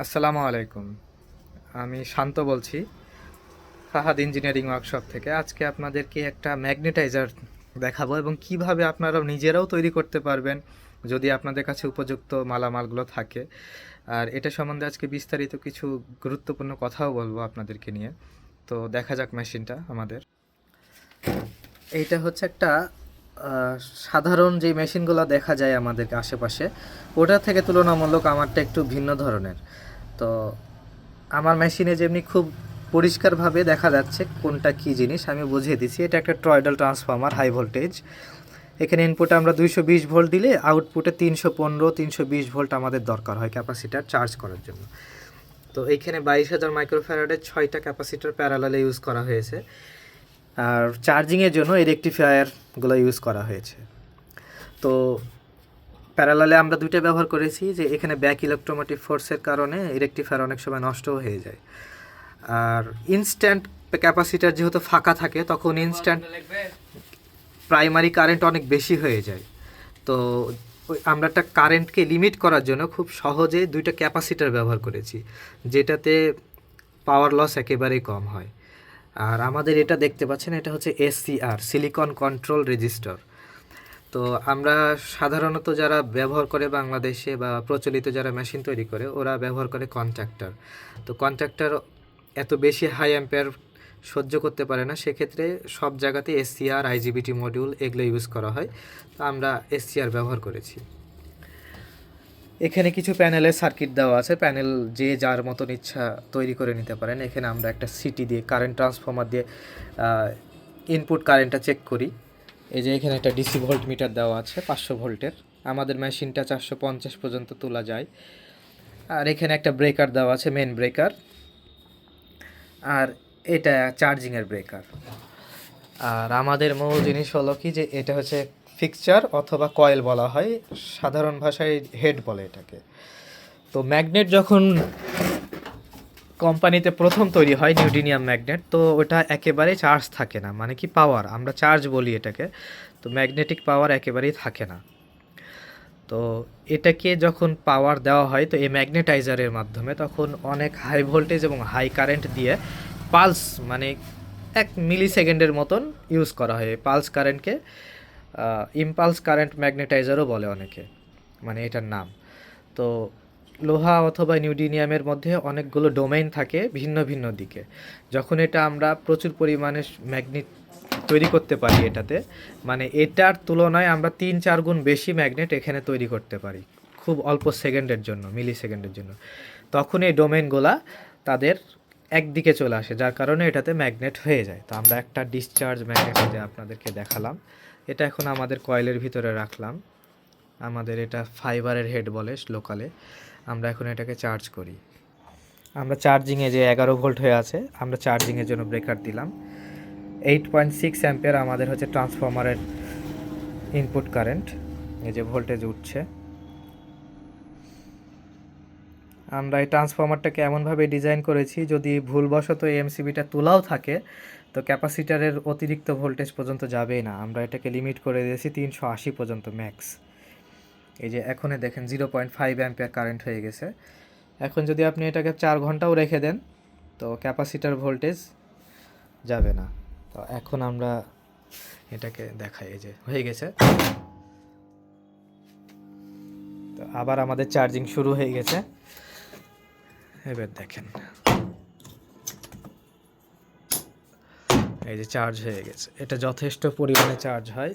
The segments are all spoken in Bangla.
আসসালামু আলাইকুম। আমি শান্ত বলছি ফাহাদ ইঞ্জিনিয়ারিং ওয়ার্কশপ থেকে। আজকে আপনাদেরকে একটা ম্যাগনেটাইজার দেখাবো এবং কিভাবে আপনারা নিজেরাও তৈরি করতে পারবেন যদি আপনাদের কাছে উপযুক্ত মালামালগুলো থাকে। আর এটা সম্বন্ধে আজকে বিস্তারিত কিছু গুরুত্বপূর্ণ কথাও বলবো আপনাদেরকে নিয়ে। তো দেখা যাক মেশিনটা আমাদের। এইটা হচ্ছে একটা আহ, সাধারণ যে মেশিনগুলো দেখা যায় আমাদের আশেপাশে, ওটা থেকে তুলনামূলক আমারটা একটু ভিন্ন ধরনের। তো আমার মেশিনে যেমনি খুব পরিষ্কারভাবে দেখা যাচ্ছে কোনটা কী জিনিস, আমি বুঝিয়ে দিচ্ছি। এটা একটা ট্রয়েডাল ট্রান্সফর্মার, হাই ভোল্টেজ। এখানে ইনপুটে আমরা 220 ভোল্ট দিলে আউটপুটে 315-320 ভোল্ট আমাদের দরকার হয় ক্যাপাসিটার চার্জ করার জন্য। তো এইখানে 22,000 মাইক্রোফ্যারাডের 6টা ক্যাপাসিটার প্যারালালে ইউজ করা হয়েছে। আর চার্জিংয়ের জন্য এই রেকটিফায়ারগুলো ইউজ করা হয়েছে। তো প্যারালালে আমরা দুইটা ব্যবহার করেছি, যে এখানে ব্যাক ইলেকট্রোমোটিভ ফোর্সের কারণে রেকটিফায়ার অনেক সময় নষ্টও হয়ে যায়। আর ইনস্ট্যান্ট ক্যাপাসিটার যেহেতু ফাঁকা থাকে, তখন ইনস্ট্যান্ট প্রাইমারি কারেন্ট অনেক বেশি হয়ে যায়। তো আমরা একটা কারেন্টকে লিমিট করার জন্য খুব সহজে দুইটা ক্যাপাসিটার ব্যবহার করেছি, যেটাতে পাওয়ার লস একেবারেই কম হয়। আর আমাদের এটা দেখতে পাচ্ছেন, এটা হচ্ছে এসসিআর, সিলিকন কন্ট্রোল রেজিস্টার। তো আমরা সাধারণত যারা ব্যবহার করে বাংলাদেশে বা প্রচলিত যারা মেশিন তৈরি করে, ওরা ব্যবহার করে কন্ট্রাক্টর। তো কন্ট্রাক্টর এত বেশি হাই অ্যাম্পেয়ার সহ্য করতে পারে না, সেক্ষেত্রে সব জায়গাতে এসসিআর, আইজিবিটি মডিউল এগুলো ইউজ করা হয়। তো আমরা এসসিআর ব্যবহার করেছি। এখানে কিছু প্যানেলের সার্কিট দেওয়া আছে, প্যানেল যে যার মতন ইচ্ছা তৈরি করে নিতে পারেন। এখানে আমরা একটা সিটি দিয়ে, কারেন্ট ট্রান্সফর্মার দিয়ে ইনপুট কারেন্টটা চেক করি। এই যে এখানে একটা ডিসি ভোল্ট মিটার দেওয়া আছে 500 ভোল্টের। আমাদের মেশিনটা 450 পর্যন্ত তোলা যায়। আর এখানে একটা ব্রেকার দেওয়া আছে, মেন ব্রেকার। আর এটা চার্জিংয়ের ব্রেকার। আর আমাদের মূল জিনিস হলো কি, যে এটা হচ্ছে ফিক্সচার অথবা কয়েল বলা হয়, সাধারণ ভাষায় হেড বলে এটাকে। তো ম্যাগনেট যখন কোম্পানিতে প্রথম তৈরি হয়, নিউডিনিয়াম ম্যাগনেট, তো ওটা একেবারে চার্জ থাকে না, মানে কি পাওয়ার আমরা চার্জ বলি এটাকে। তো ম্যাগনেটিক পাওয়ার একেবারেই থাকে না। তো এটাকে যখন পাওয়ার দেওয়া হয়, তো এই ম্যাগনেটাইজারের মাধ্যমে তখন অনেক হাই ভোল্টেজ এবং হাই কারেন্ট দিয়ে পালস, মানে 1 মিলি সেকেন্ডের মতন ইউজ করা হয়। পালস কারেন্টকে ইম্পালস কারেন্ট ম্যাগনেটাইজারও বলে অনেকে, মানে এটার নাম। তো লোহা অথবা নিউডিনিয়ামের মধ্যে অনেকগুলো ডোমেইন থাকে ভিন্ন ভিন্ন দিকে। যখন এটা আমরা প্রচুর পরিমাণে ম্যাগনেট তৈরি করতে পারি এটাতে, মানে এটার তুলনায় আমরা 3-4 গুণ বেশি ম্যাগনেট এখানে তৈরি করতে পারি খুব অল্প সেকেন্ডের জন্য, মিলি সেকেন্ডের জন্য। তখন এই ডোমেইনগুলা তাদের একদিকে চলে আসে, যার কারণে এটাতে ম্যাগনেট হয়ে যায়। তো আমরা একটা ডিসচার্জ ম্যাগনেট যে আপনাদেরকে দেখালাম, এটা এখন আমাদের কয়েলের ভিতরে রাখলাম। আমাদের এটা ফাইবারের হেড বলে লোকালে। আমরা এখন এটাকে চার্জ করি। আমরা চার্জিংয়ে যে 11 ভোল্ট হয়ে আছে, আমরা চার্জিংয়ের জন্য ব্রেকার দিলাম। 8.6 অ্যাম্পিয়ার আমাদের হচ্ছে ট্রান্সফর্মারের ইনপুট কারেন্ট। এই যে ভোল্টেজ উঠছে। আমরা এই ট্রান্সফর্মারটাকে এমনভাবে ডিজাইন করেছি, যদি ভুলবশত এই এমসিবিটা তোলাও থাকে, তো ক্যাপাসিটারের অতিরিক্ত ভোল্টেজ পর্যন্ত যাবেই না। আমরা এটাকে লিমিট করে দিয়েছি 380 পর্যন্ত ম্যাক্স। এই যে এখনই দেখেন 0.5 অ্যাম্পিয়ার কারেন্ট হয়ে গেছে। এখন যদি আপনি এটাকে 4 ঘন্টাও রেখে দেন, তো ক্যাপাসিটার ভোল্টেজ যাবে না। তো এখন আমরা এটাকে দেখাই, এই যে হয়ে গেছে। তো আবার আমাদের চার্জিং শুরু হয়ে গেছে। এবার দেখেন, এই যে চার্জ হয়ে গেছে। এটা যথেষ্ট পরিমাণে চার্জ হয়।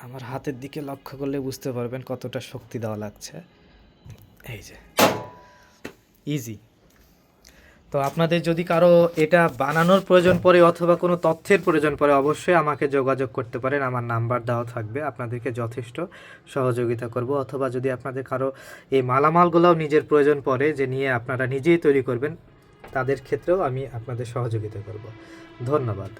আমার হাতের দিকে লক্ষ্য করলে বুঝতে পারবেন কতটা শক্তি দেওয়া লাগছে। এই যে ইজি। তো আপনাদের যদি কারো এটা বানানোর প্রয়োজন পড়ে অথবা কোনো তথ্যের প্রয়োজন পড়ে, অবশ্যই আমাকে যোগাযোগ করতে পারেন। আমার নাম্বার দেওয়া থাকবে, আপনাদেরকে যথেষ্ট সহযোগিতা করব। অথবা যদি আপনাদের কারো এই মালামালগুলোও নিজের প্রয়োজন পড়ে, যে নিয়ে আপনারা নিজেই তৈরি করবেন, তাদের ক্ষেত্রেও আমি আপনাদের সহযোগিতা করব। ধন্যবাদ।